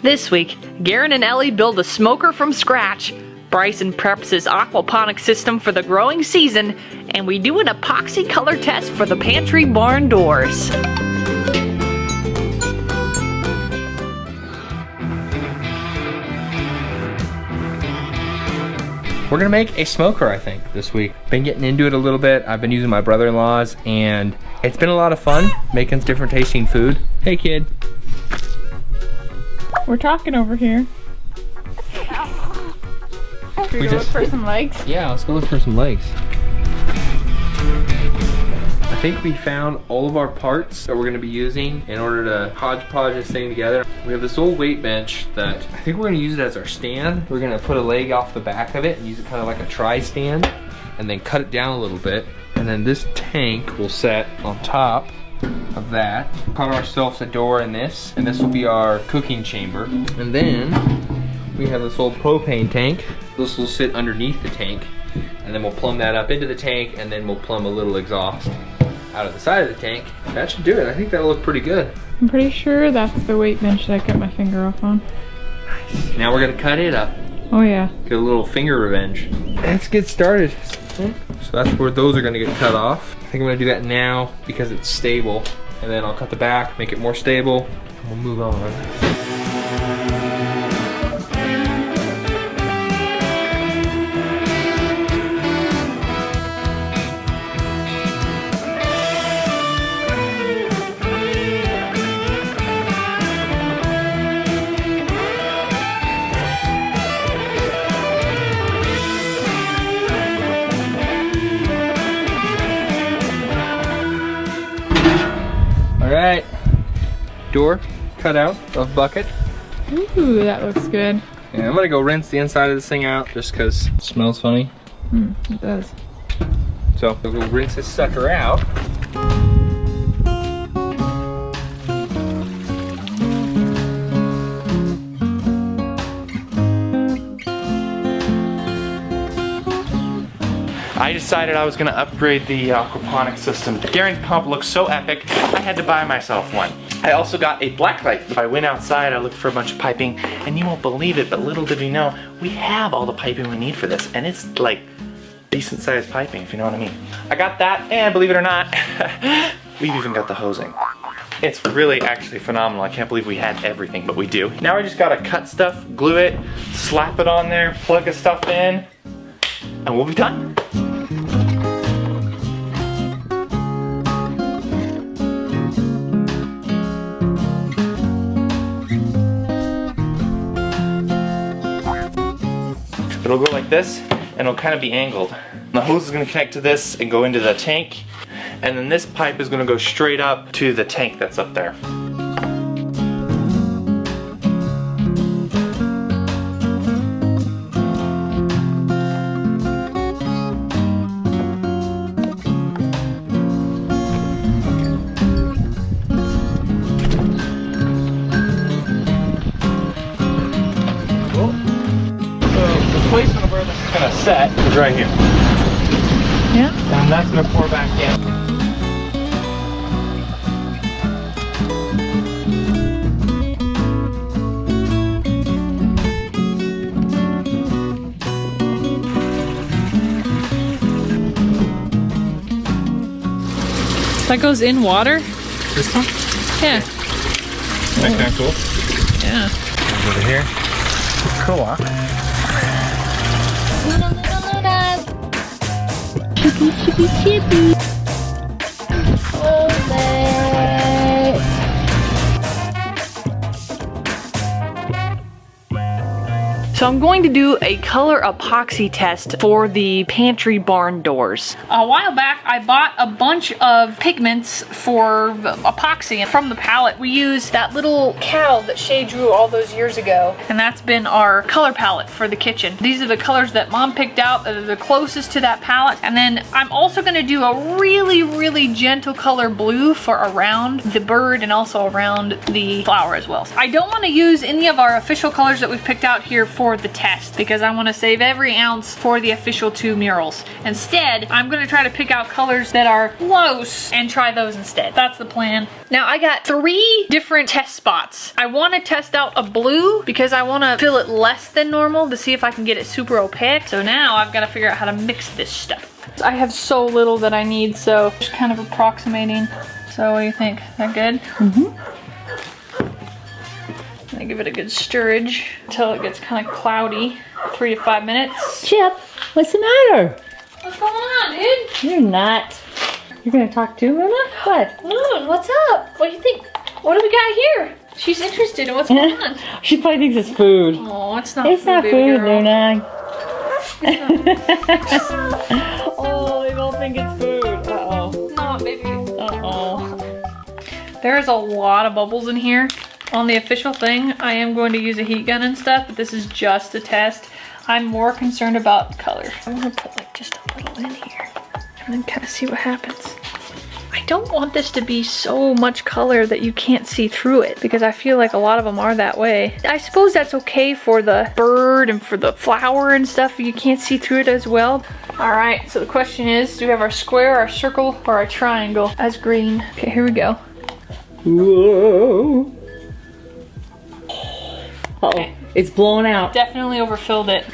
This week, Garen and Ellie build a smoker from scratch. Bryson preps his aquaponic system for the growing season, and we do an epoxy color test for the pantry barn doors. We're gonna make a smoker, I think, this week. Been getting into it a little bit. I've been using my brother-in-law's, and it's been a lot of fun making different tasting food. Hey, kid. We're talking over here. Should we go look for some legs? Yeah, let's go look for some legs. I think we found all of our parts that we're gonna be using in order to hodgepodge this thing together. We have this old weight bench that I think we're gonna use it as our stand. We're gonna put a leg off the back of it and use it kind of like a tri-stand, and then cut it down a little bit. And then this tank will set on top of that. Cut ourselves a door in this, and this will be our cooking chamber. And then we have this old propane tank. This will sit underneath the tank, and then we'll plumb that up into the tank, and then we'll plumb a little exhaust out of the side of the tank. That should do it. I think that'll look pretty good. I'm pretty sure that's the weight bench that I cut my finger off on. Nice. Now we're gonna cut it up. Oh yeah. Get a little finger revenge. Let's get started. So that's where those are gonna get cut off. I think I'm gonna do that now because it's stable. And then I'll cut the back, make it more stable, and we'll move on. Alright, door cut out of bucket. Ooh, that looks good. Yeah, I'm gonna go rinse the inside of this thing out just because it smells funny. It does. So we'll rinse this sucker out. I decided I was gonna upgrade the aquaponic system. Garen's pump looks so epic, I had to buy myself one. I also got a black light. I went outside, I looked for a bunch of piping, and you won't believe it, but little did we know, we have all the piping we need for this, and it's like decent sized piping, if you know what I mean. I got that, and believe it or not, we've even got the hosing. It's really actually phenomenal. I can't believe we had everything, but we do. Now we just gotta cut stuff, glue it, slap it on there, plug the stuff in, and we'll be done. It'll go like this, and it'll kind of be angled. The hose is gonna connect to this and go into the tank, and then this pipe is gonna go straight up to the tank that's up there. Placement of where this is gonna set is right here. Yeah. And that's gonna pour back in. That goes in water? This one? Yeah. That's kind of cool. Yeah. Over here. Cool, huh? Chippy, chippy, chippy. Oh, man. So I'm going to do a color epoxy test for the pantry barn doors. A while back, I bought a bunch of pigments for epoxy, and from the palette, we used that little cow that Shae drew all those years ago, and that's been our color palette for the kitchen. These are the colors that Mom picked out that are the closest to that palette, and then I'm also gonna do a really, really gentle color blue for around the bird and also around the flower as well. I don't wanna use any of our official colors that we've picked out here for for the test because I want to save every ounce for the official 2 murals. Instead, I'm going to try to pick out colors that are close and try those instead. That's the plan. Now I got 3 different test spots. I want to test out a blue because I want to fill it less than normal to see if I can get it super opaque. So now I've got to figure out how to mix this stuff. I have so little that I need, so just kind of approximating. So what do you think? Is that good? I give it a good stirrage until it gets kind of cloudy. 3 to 5 minutes. Chip, what's the matter? What's going on, dude? You're not. You're gonna talk to Luna? What? Moon, what's up? What do you think? What do we got here? She's interested in what's going on. She probably thinks it's food. Oh, it's not It's food, not baby food, girl. Luna. Oh, they both think it's food. Uh-oh. It's not, baby. Uh-oh. There's a lot of bubbles in here. On the official thing, I am going to use a heat gun and stuff, but this is just a test. I'm more concerned about color. I'm gonna put like just a little in here and then kind of see what happens. I don't want this to be so much color that you can't see through it because I feel like a lot of them are that way. I suppose that's okay for the bird and for the flower and stuff. You can't see through it as well. All right, so the question is, do we have our square, our circle, or our triangle as green? Okay, here we go. Whoa. Uh-oh, it's blown out. Definitely overfilled it.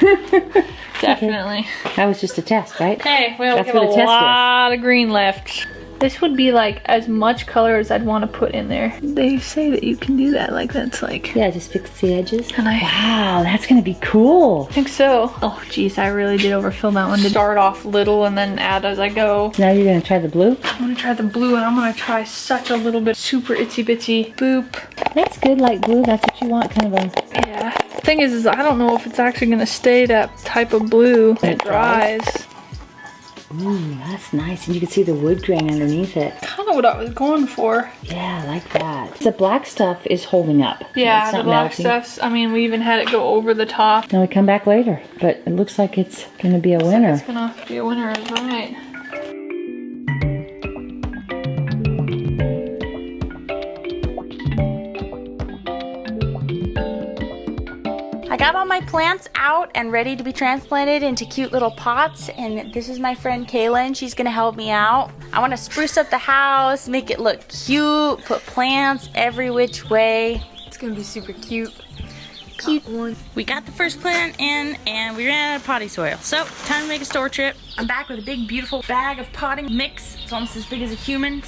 Definitely. That was just a test, right? Okay, well, we That's have what a a test is. lot of green left. This would be like as much color as I'd want to put in there. They say that you can do that, like that's like... Yeah, just fix the edges. And I Wow, that's gonna be cool. think so. Oh geez, I really did overfill that one. To start off little and then add as I go. Now you're gonna try the blue? I'm gonna try the blue and I'm gonna try such a little bit super itsy bitsy boop. That's good, light blue. That's what you want, kind of a... Yeah. Thing is I don't know if it's actually gonna stay that type of blue when it dries. Ooh, that's nice. And you can see the wood grain underneath it. Kind of what I was going for. Yeah, I like that. The black stuff is holding up. Yeah, It's the not black melting. stuff's, I mean, we even had it go over the top. Now we come back later, but it looks like it's gonna be a winner. It's gonna be a winner, is right. I got all my plants out and ready to be transplanted into cute little pots, and this is my friend Kaylin. She's gonna help me out. I want to spruce up the house, make it look cute, put plants every which way. It's gonna be super cute. We got the first plant in and we ran out of potty soil. So, time to make a store trip. I'm back with a big beautiful bag of potting mix. It's almost as big as a human.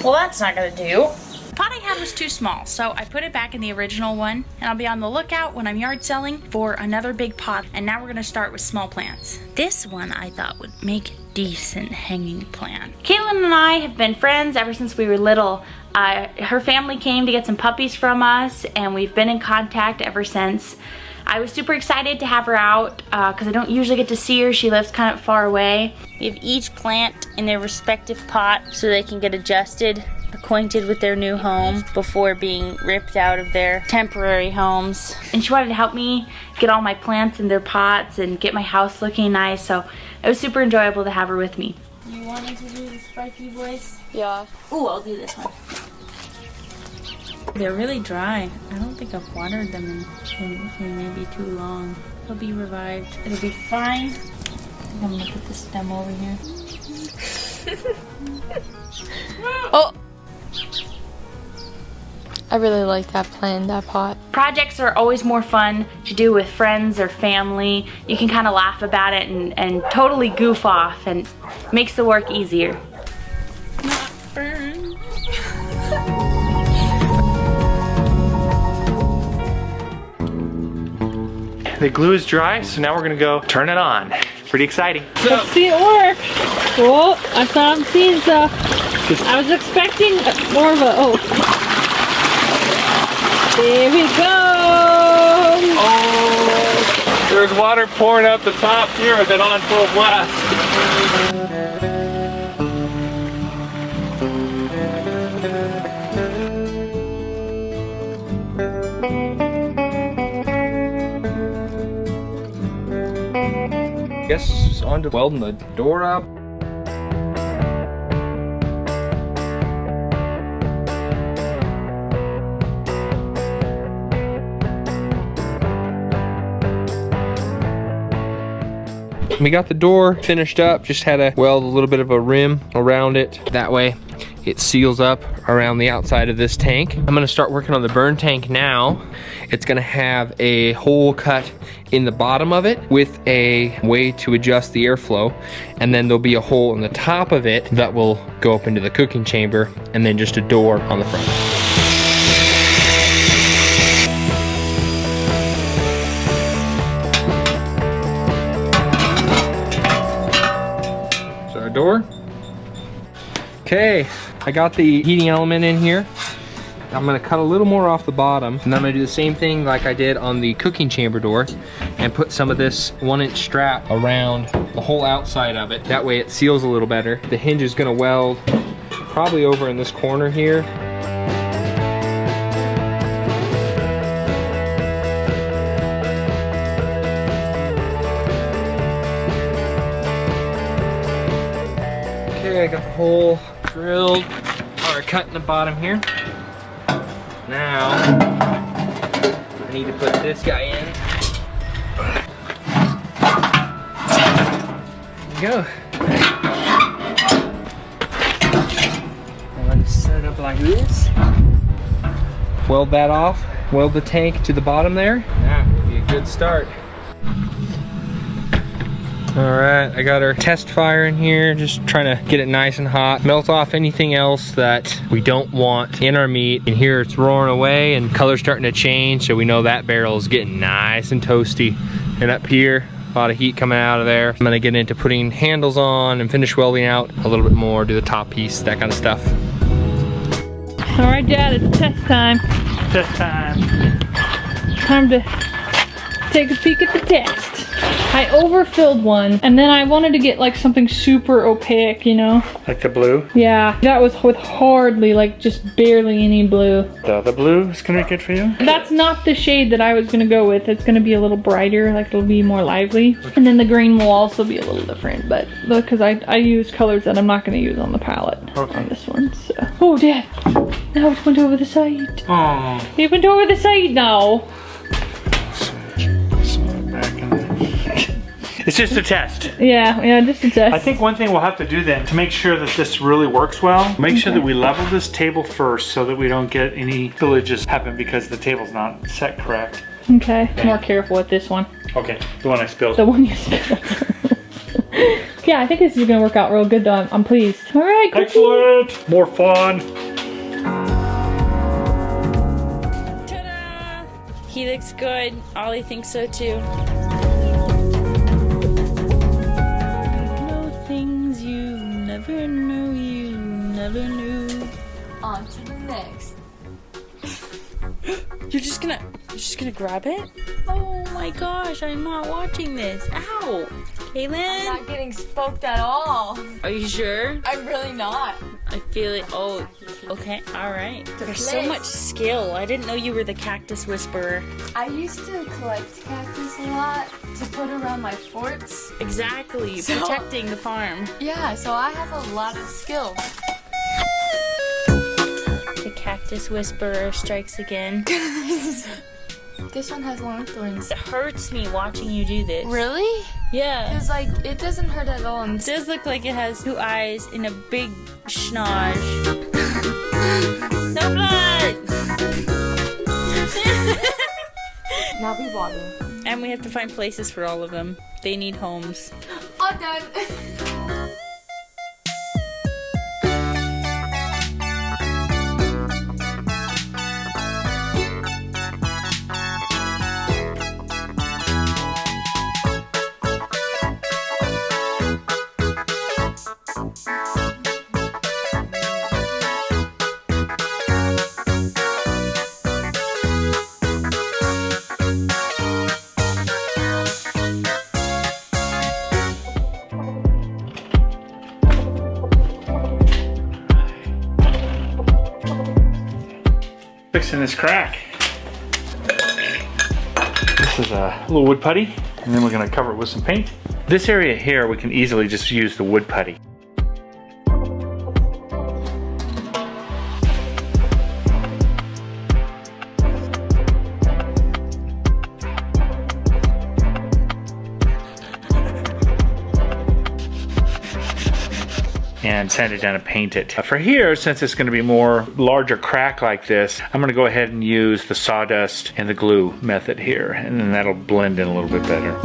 Well, that's not gonna do. The pot I had was too small, so I put it back in the original one, and I'll be on the lookout when I'm yard selling for another big pot. And now we're gonna start with small plants. This one I thought would make a decent hanging plant. Caitlin and I have been friends ever since we were little. Her family came to get some puppies from us, and we've been in contact ever since. I was super excited to have her out because I don't usually get to see her. She lives kind of far away. We have each plant in their respective pot so they can get adjusted, acquainted with their new home before being ripped out of their temporary homes. And she wanted to help me get all my plants in their pots and get my house looking nice, so it was super enjoyable to have her with me. You wanted to do the spiky voice? Yeah. Ooh, I'll do this one. They're really dry. I don't think I've watered them in maybe too long. They'll be revived. It'll be fine. I think I'm gonna put this stem over here. Oh! I really like that plant, that pot. Projects are always more fun to do with friends or family. You can kind of laugh about it and totally goof off, and makes the work easier. Not burn. The glue is dry, so now we're gonna go turn it on. Pretty exciting. Let's see it work. Whoa, I saw him seeing stuff. I was expecting more of a, oh. There we go. Oh, there's water pouring out the top here with it on full blast. Guess on to welding the door up. We got the door finished up, just had to weld a little bit of a rim around it. That way it seals up around the outside of this tank. I'm gonna start working on the burn tank now. It's gonna have a hole cut in the bottom of it with a way to adjust the airflow. And then there'll be a hole in the top of it that will go up into the cooking chamber, and then just a door on the front. So our door. Okay, I got the heating element in here. I'm gonna cut a little more off the bottom, and I'm gonna do the same thing like I did on the cooking chamber door and put some of this 1-inch strap around the whole outside of it. That way it seals a little better. The hinge is gonna weld probably over in this corner here. Okay, I got the hole drilled or cut in the bottom here. Now I need to put this guy in. There we go. I'm gonna set it up like this. Weld that off. Weld the tank to the bottom there. That would be a good start. All right, I got our test fire in here, just trying to get it nice and hot. Melt off anything else that we don't want in our meat. And here it's roaring away and color's starting to change, so we know that barrel is getting nice and toasty. And up here, a lot of heat coming out of there. I'm gonna get into putting handles on and finish welding out a little bit more, do the top piece, that kind of stuff. All right, Dad, it's test time. Test time. Time to take a peek at the test. I overfilled one, and then I wanted to get like something super opaque, you know? Like the blue? Yeah, that was with hardly, like just barely any blue. The other blue is gonna be good for you? That's not the shade that I was gonna go with. It's gonna be a little brighter, like it'll be more lively. And then the green will also be a little different, but because I use colors that I'm not gonna use on the palette on this one, so. Oh, Dad, now it went over the side. Oh. It went over the side now. It's just a test. Yeah, just a test. I think one thing we'll have to do then, to make sure that this really works well, make sure that we level this table first so that we don't get any spillages happen because the table's not set correct. Okay, more careful with this one. Okay, the one I spilled. The one you spilled. Yeah, I think this is gonna work out real good though. I'm pleased. All right, cookie. Excellent! More fun. Ta-da! He looks good. Ollie thinks so too. Never knew you never knew. On to the next. You're just gonna grab it? Oh my gosh, I'm not watching this. Ow! Kaylin? I'm not getting spoked at all. Are you sure? I'm really not. I feel it. Oh, okay, alright. There's so much skill. I didn't know you were the cactus whisperer. I used to collect cactus a lot to put around my forts. Exactly, protecting the farm. Yeah, so I have a lot of skill. The cactus whisperer strikes again. This one has long thorns. It hurts me watching you do this. Really? Yeah. Because, like, it doesn't hurt at all. It does look like it has 2 eyes and a big schnoz. No blood! Now we water. And we have to find places for all of them. They need homes. All done. Fixing this crack. This is a little wood putty, and then we're gonna cover it with some paint. This area here, we can easily just use the wood putty. and sand it down and paint it. For here, since it's gonna be more larger crack like this, I'm gonna go ahead and use the sawdust and the glue method here, and then that'll blend in a little bit better.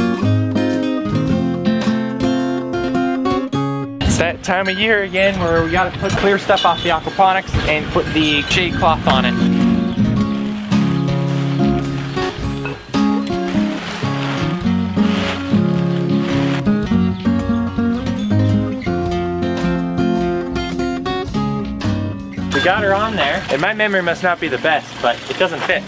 It's that time of year again where we gotta put clear stuff off the aquaponics and put the shade cloth on it. We got her on there, and my memory must not be the best, but it doesn't fit.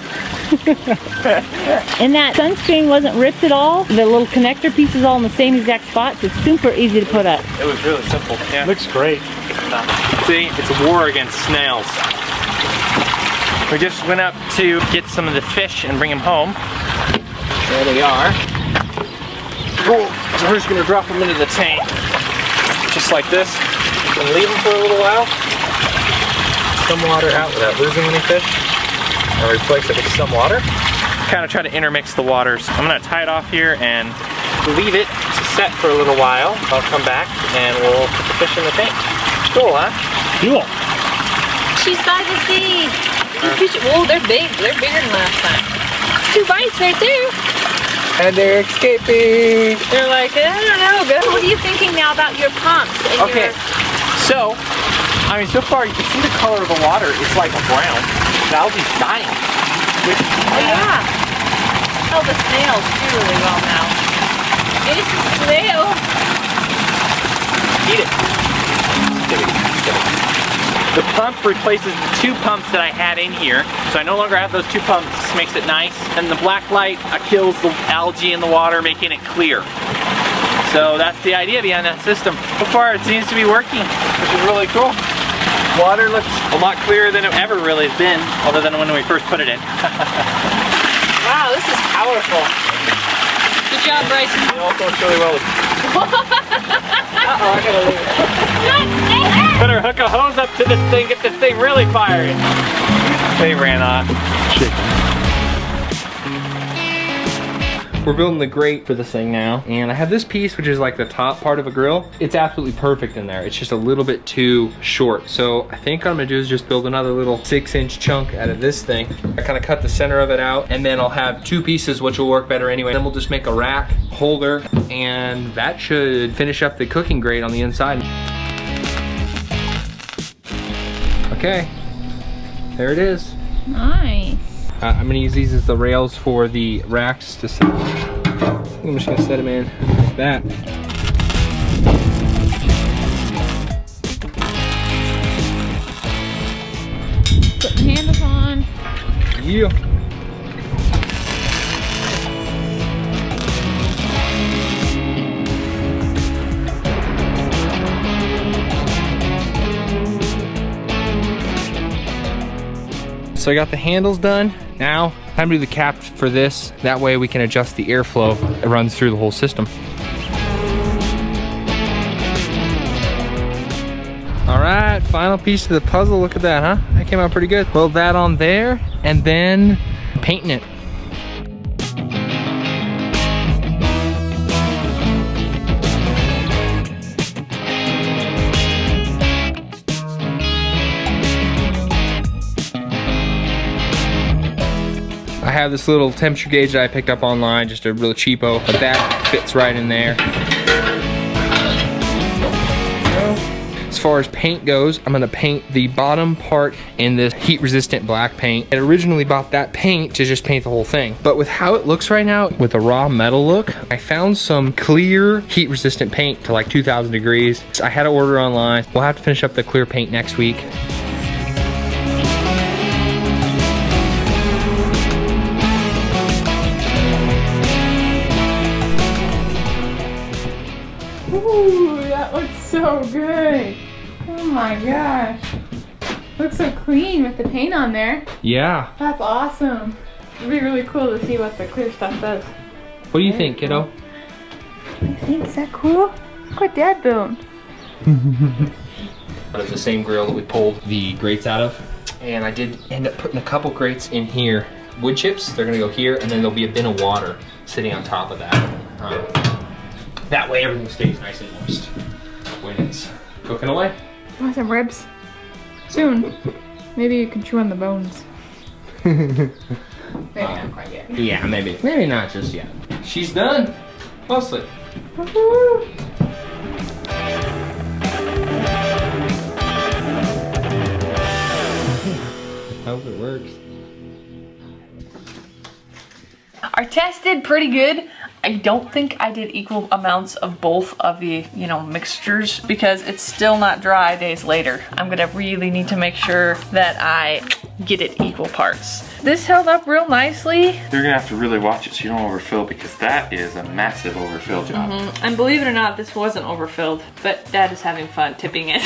And that sunscreen wasn't ripped at all. The little connector piece is all in the same exact spot, so it's super easy to put up. It was really simple. Yeah. Looks great. See, it's a war against snails. We just went up to get some of the fish and bring them home. There they are. Cool. So we're just gonna drop them into the tank, just like this, and leave them for a little while. Some water out without losing any fish, and replace it with some water. Kind of try to intermix the waters. I'm gonna tie it off here and leave it to set for a little while. I'll come back and we'll put the fish in the tank. Cool, huh? Cool. She's by the sea. Oh, they're big. They're bigger than last time. 2 bites right there. And they're escaping. They're like, I don't know, good. What are you thinking now about your pumps? And Okay, so, I mean, so far you can see the color of the water. It's like a brown. The algae's dying. Oh yeah. Oh, the snails do really well now. It's a snail. Eat it. Get it. Get it. The pump replaces the 2 pumps that I had in here, so I no longer have those 2 pumps. This makes it nice. And the black light kills the algae in the water, making it clear. So that's the idea behind that system. So far it seems to be working, which is really cool. Water looks a lot clearer than it ever really has been, other than when we first put it in. Wow, this is powerful. Good job, Bryson. It also looks really well. Uh-oh, I gotta leave it. Better hook a hose up to this thing, get this thing really firing. They ran off. We're building the grate for this thing now, and I have this piece which is like the top part of a grill. It's absolutely perfect in there. It's just a little bit too short. So I think what I'm gonna do is just build another little 6-inch chunk out of this thing. I kind of cut the center of it out, and then I'll have 2 pieces which will work better anyway. Then we'll just make a rack holder, and that should finish up the cooking grate on the inside. Okay, there it is. Nice. I'm gonna use these as the rails for the racks to set. I'm just gonna set them in like that. Put the handles on. Yeah. So I got the handles done. Now, time to do the cap for this. That way we can adjust the airflow that runs through the whole system. All right, final piece of the puzzle. Look at that, huh? That came out pretty good. Weld that on there, and then painting it. I have this little temperature gauge that I picked up online, just a real cheapo, but that fits right in there. As far as paint goes, I'm gonna paint the bottom part in this heat resistant black paint. I originally bought that paint to just paint the whole thing, but with how it looks right now, with the raw metal look, I found some clear heat resistant paint to like 2,000 degrees. So I had to order online. We'll have to finish up the clear paint next week. Ooh, that looks so good. Oh my gosh. Looks so clean with the paint on there. Yeah. That's awesome. It'd be really cool to see what the clear stuff does. What do you think, kiddo? What do you think? Is that cool? Look what Dad built. But it's the same grill that we pulled the grates out of. And I did end up putting a couple grates in here. Wood chips, they're gonna go here, and then there'll be a bin of water sitting on top of that. That way everything stays nice and moist when it's cooking away. Want some ribs? Soon. Maybe you can chew on the bones. Maybe not quite yet. Yeah, maybe. Maybe not just yet. She's done. Mostly. Hope it works. I tested pretty good. I don't think I did equal amounts of both of the, you know, mixtures because it's still not dry days later. I'm gonna really need to make sure that I get it equal parts. This held up real nicely. You're gonna have to really watch it so you don't overfill because that is a massive overfill job. And believe it or not, this wasn't overfilled, but Dad is having fun tipping it.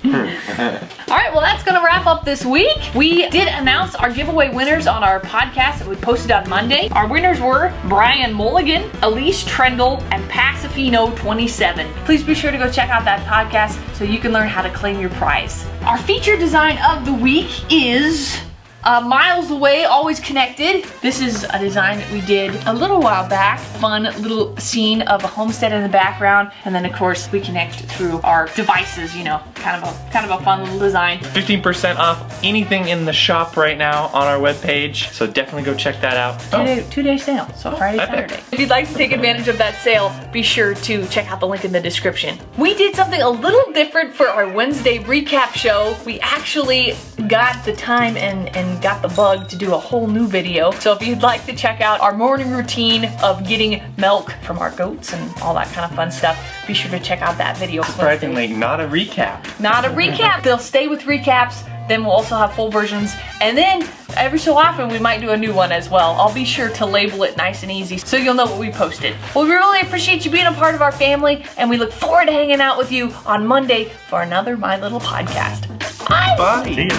All right, well, that's gonna wrap up this week. We did announce our giveaway winners on our podcast that we posted on Monday. Our winners were Brian Mulligan, Elise Trendle, and Pacifino27. Please be sure to go check out that podcast so you can learn how to claim your prize. Our feature design of the week is Miles Away, Always Connected. This is a design that we did a little while back. Fun little scene of a homestead in the background. And then of course we connect through our devices, you know, kind of a fun little design. 15% off anything in the shop right now on our webpage. So definitely go check that out. Two-day sale, so Friday, Saturday. If you'd like to take advantage of that sale, be sure to check out the link in the description. We did something a little different for our Wednesday recap show. We actually got the time and got the bug to do a whole new video. So if you'd like to check out our morning routine of getting milk from our goats and all that kind of fun stuff, be sure to check out that video. Surprisingly, not a recap. Not a recap. They'll stay with recaps. Then we'll also have full versions. And then every so often we might do a new one as well. I'll be sure to label it nice and easy so you'll know what we posted. Well, we really appreciate you being a part of our family and we look forward to hanging out with you on Monday for another My Little podcast. Bye. Bye. See ya.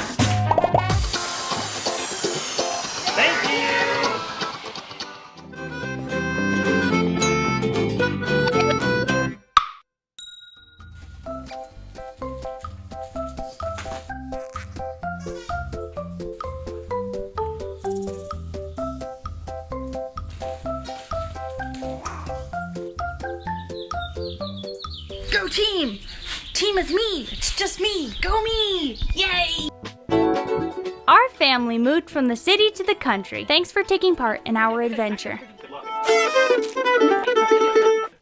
Go team! Team is me! It's just me! Go me! Yay! Our family moved from the city to the country. Thanks for taking part in our adventure.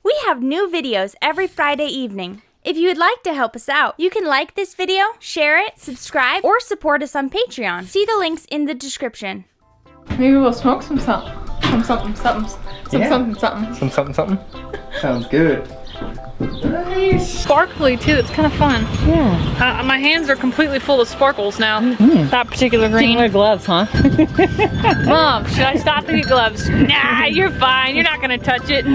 We have new videos every Friday evening. If you would like to help us out, you can like this video, share it, subscribe, or support us on Patreon. See the links in the description. Maybe we'll smoke some something. Something. Sounds good. Sparkly too, it's kind of fun. Yeah. My hands are completely full of sparkles now. That particular Didn't green. wear gloves, huh? Mom, should I stop to get gloves? Nah, you're fine. You're not gonna touch it.